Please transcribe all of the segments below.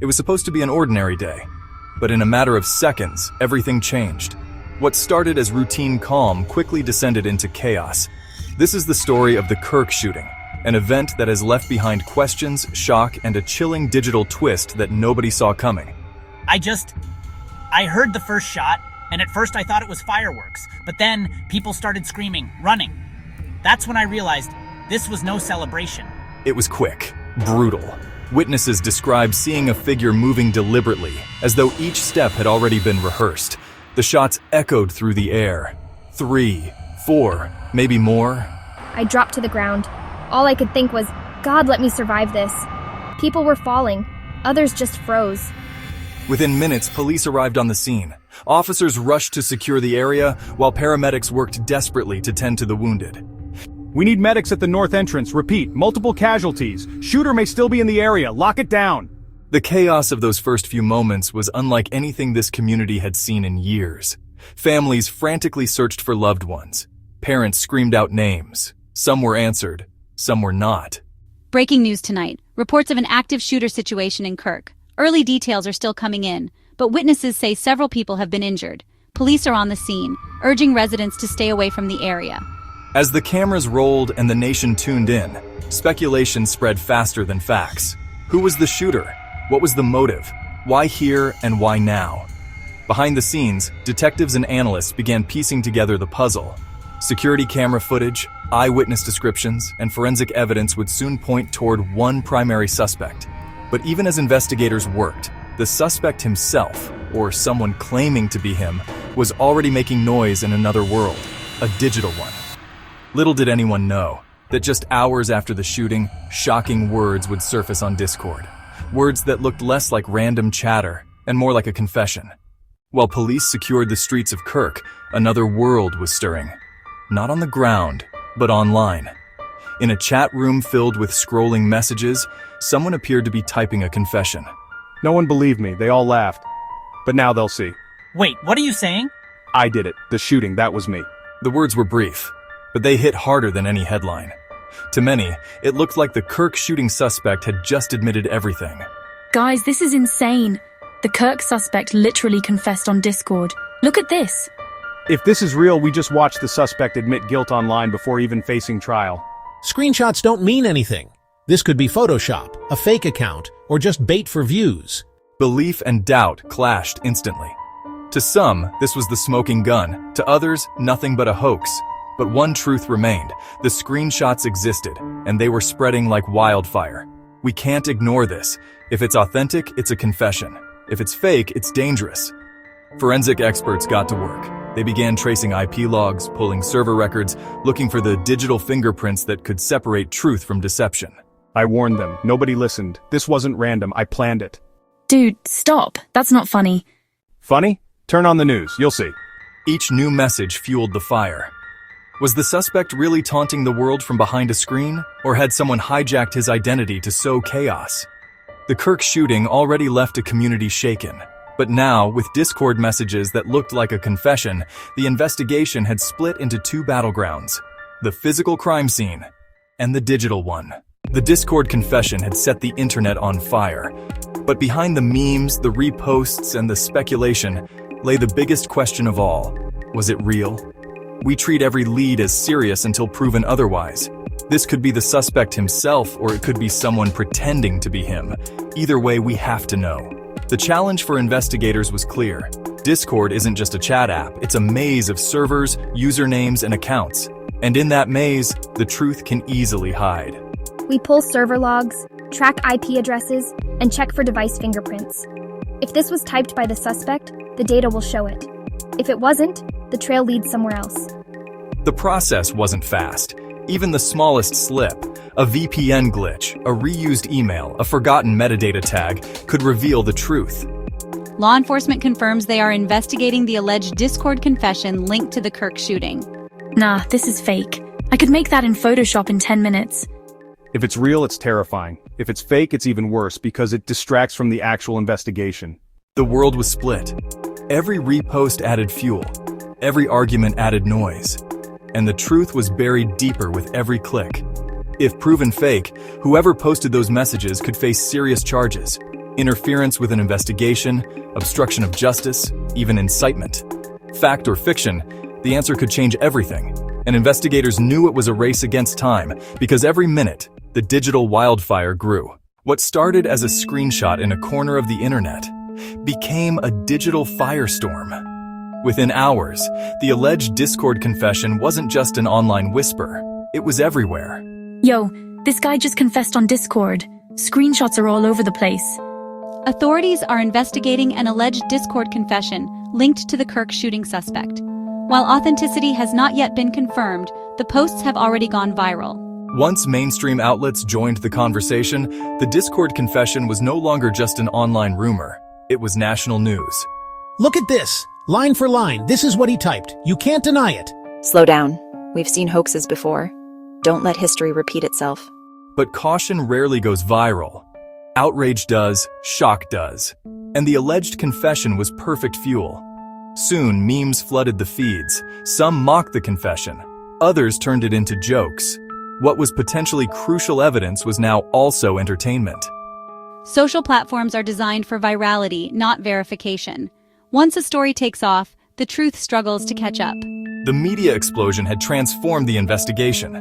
It was supposed to be an ordinary day. But in a matter of seconds, everything changed. What started as routine calm quickly descended into chaos. This is the story of the Kirk shooting, an event that has left behind questions, shock, and a chilling digital twist that nobody saw coming. I heard the first shot, and at first I thought it was fireworks, but then people started screaming, running. That's when I realized this was no celebration. It was quick, brutal. Witnesses described seeing a figure moving deliberately, as though each step had already been rehearsed. The shots echoed through the air. 3, 4, maybe more. I dropped to the ground. All I could think was, God, let me survive this. People were falling. Others just froze. Within minutes, police arrived on the scene. Officers rushed to secure the area, while paramedics worked desperately to tend to the wounded. We need medics at the north entrance. Repeat, multiple casualties. Shooter may still be in the area. Lock it down. The chaos of those first few moments was unlike anything this community had seen in years. Families frantically searched for loved ones. Parents screamed out names. Some were answered, some were not. Breaking news tonight. Reports of an active shooter situation in Kirk. Early details are still coming in, but witnesses say several people have been injured. Police are on the scene, urging residents to stay away from the area. As the cameras rolled and the nation tuned in, speculation spread faster than facts. Who was the shooter? What was the motive? Why here and why now? Behind the scenes, detectives and analysts began piecing together the puzzle. Security camera footage, eyewitness descriptions, and forensic evidence would soon point toward one primary suspect. But even as investigators worked, the suspect himself, or someone claiming to be him, was already making noise in another world, a digital one. Little did anyone know that just hours after the shooting, shocking words would surface on Discord. Words that looked less like random chatter and more like a confession. While police secured the streets of Kirk, another world was stirring. Not on the ground, but online. In a chat room filled with scrolling messages, someone appeared to be typing a confession. No one believed me. They all laughed. But now they'll see. Wait, what are you saying? I did it. The shooting, that was me. The words were brief, but they hit harder than any headline. To many, it looked like the Kirk shooting suspect had just admitted everything. Guys, this is insane. The Kirk suspect literally confessed on Discord. Look at this. If this is real, we just watched the suspect admit guilt online before even facing trial. Screenshots don't mean anything. This could be Photoshop, a fake account, or just bait for views. Belief and doubt clashed instantly. To some, this was the smoking gun. To others, nothing but a hoax. But one truth remained. The screenshots existed, and they were spreading like wildfire. We can't ignore this. If it's authentic, it's a confession. If it's fake, it's dangerous. Forensic experts got to work. They began tracing IP logs, pulling server records, looking for the digital fingerprints that could separate truth from deception. I warned them. Nobody listened. This wasn't random. I planned it. Dude, stop. That's not funny. Funny? Turn on the news. You'll see. Each new message fueled the fire. Was the suspect really taunting the world from behind a screen, or had someone hijacked his identity to sow chaos? The Kirk shooting already left a community shaken. But now, with Discord messages that looked like a confession, the investigation had split into two battlegrounds: the physical crime scene and the digital one. The Discord confession had set the internet on fire. But behind the memes, the reposts, and the speculation lay the biggest question of all. Was it real? We treat every lead as serious until proven otherwise. This could be the suspect himself, or it could be someone pretending to be him. Either way, we have to know. The challenge for investigators was clear. Discord isn't just a chat app, it's a maze of servers, usernames, and accounts. And in that maze, the truth can easily hide. We pull server logs, track IP addresses, and check for device fingerprints. If this was typed by the suspect, the data will show it. If it wasn't, the trail leads somewhere else. The process wasn't fast. Even the smallest slip, a VPN glitch, a reused email, a forgotten metadata tag, could reveal the truth. Law enforcement confirms they are investigating the alleged Discord confession linked to the Kirk shooting. Nah, this is fake. I could make that in Photoshop in 10 minutes. If it's real, it's terrifying. If it's fake, it's even worse because it distracts from the actual investigation. The world was split. Every repost added fuel. Every argument added noise. And the truth was buried deeper with every click. If proven fake, whoever posted those messages could face serious charges. Interference with an investigation, obstruction of justice, even incitement. Fact or fiction, the answer could change everything. And investigators knew it was a race against time because every minute, the digital wildfire grew. What started as a screenshot in a corner of the internet became a digital firestorm. Within hours, the alleged Discord confession wasn't just an online whisper. It was everywhere. Yo, this guy just confessed on Discord. Screenshots are all over the place. Authorities are investigating an alleged Discord confession linked to the Kirk shooting suspect. While authenticity has not yet been confirmed, the posts have already gone viral. Once mainstream outlets joined the conversation, the Discord confession was no longer just an online rumor. It was national news. Look at this. Line for line, this is what he typed. You can't deny it. Slow down. We've seen hoaxes before. Don't let history repeat itself. But caution rarely goes viral. Outrage does, shock does. And the alleged confession was perfect fuel. Soon, memes flooded the feeds. Some mocked the confession. Others turned it into jokes. What was potentially crucial evidence was now also entertainment. Social platforms are designed for virality, not verification. Once a story takes off, the truth struggles to catch up. The media explosion had transformed the investigation.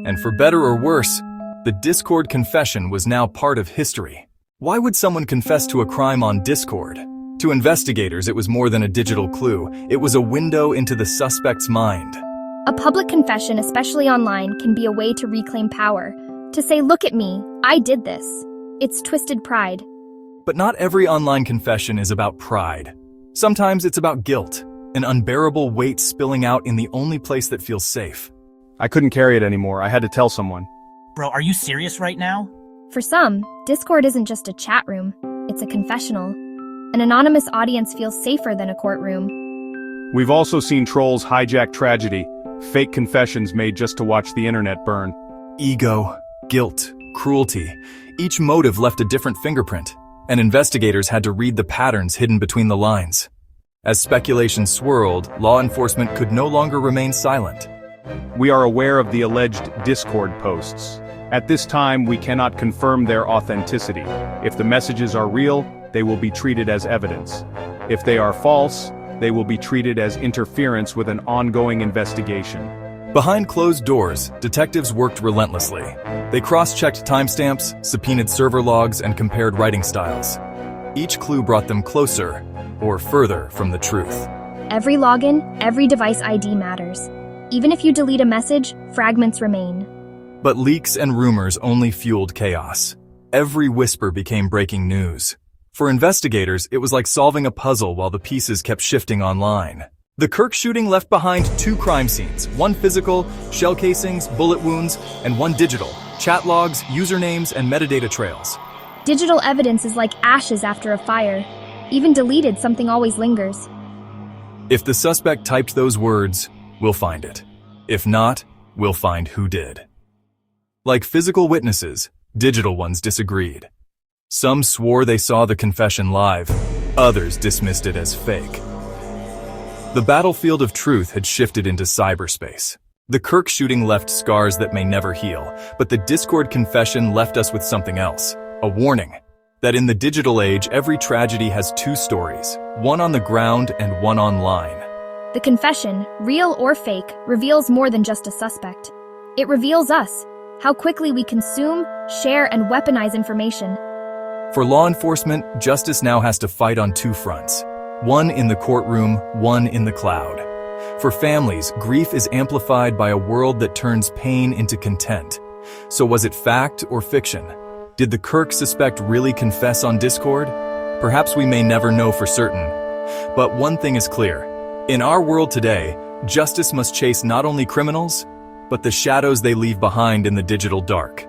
And for better or worse, the Discord confession was now part of history. Why would someone confess to a crime on Discord? To investigators, it was more than a digital clue. It was a window into the suspect's mind. A public confession, especially online, can be a way to reclaim power. To say, look at me, I did this. It's twisted pride. But not every online confession is about pride. Sometimes it's about guilt, an unbearable weight spilling out in the only place that feels safe. I couldn't carry it anymore. I had to tell someone. Bro, are you serious right now? For some, Discord isn't just a chat room, it's a confessional. An anonymous audience feels safer than a courtroom. We've also seen trolls hijack tragedy, fake confessions made just to watch the internet burn. Ego, guilt, cruelty. Each motive left a different fingerprint, and investigators had to read the patterns hidden between the lines. As speculation swirled, law enforcement could no longer remain silent. We are aware of the alleged Discord posts. At this time, we cannot confirm their authenticity. If the messages are real, they will be treated as evidence. If they are false, they will be treated as interference with an ongoing investigation. Behind closed doors, detectives worked relentlessly. They cross-checked timestamps, subpoenaed server logs, and compared writing styles. Each clue brought them closer, or further, from the truth. Every login, every device ID matters. Even if you delete a message, fragments remain. But leaks and rumors only fueled chaos. Every whisper became breaking news. For investigators, it was like solving a puzzle while the pieces kept shifting online. The Kirk shooting left behind 2 crime scenes, one physical, shell casings, bullet wounds, and one digital, chat logs, usernames, and metadata trails. Digital evidence is like ashes after a fire. Even deleted, something always lingers. If the suspect typed those words, we'll find it. If not, we'll find who did. Like physical witnesses, digital ones disagreed. Some swore they saw the confession live, others dismissed it as fake. The battlefield of truth had shifted into cyberspace. The Kirk shooting left scars that may never heal, but the Discord confession left us with something else, a warning that in the digital age, every tragedy has 2 stories, one on the ground and one online. The confession, real or fake, reveals more than just a suspect. It reveals us, how quickly we consume, share, and weaponize information. For law enforcement, justice now has to fight on 2 fronts. One in the courtroom, one in the cloud. For families, grief is amplified by a world that turns pain into content. So was it fact or fiction? Did the Kirk suspect really confess on Discord? Perhaps we may never know for certain. But one thing is clear. In our world today, justice must chase not only criminals, but the shadows they leave behind in the digital dark.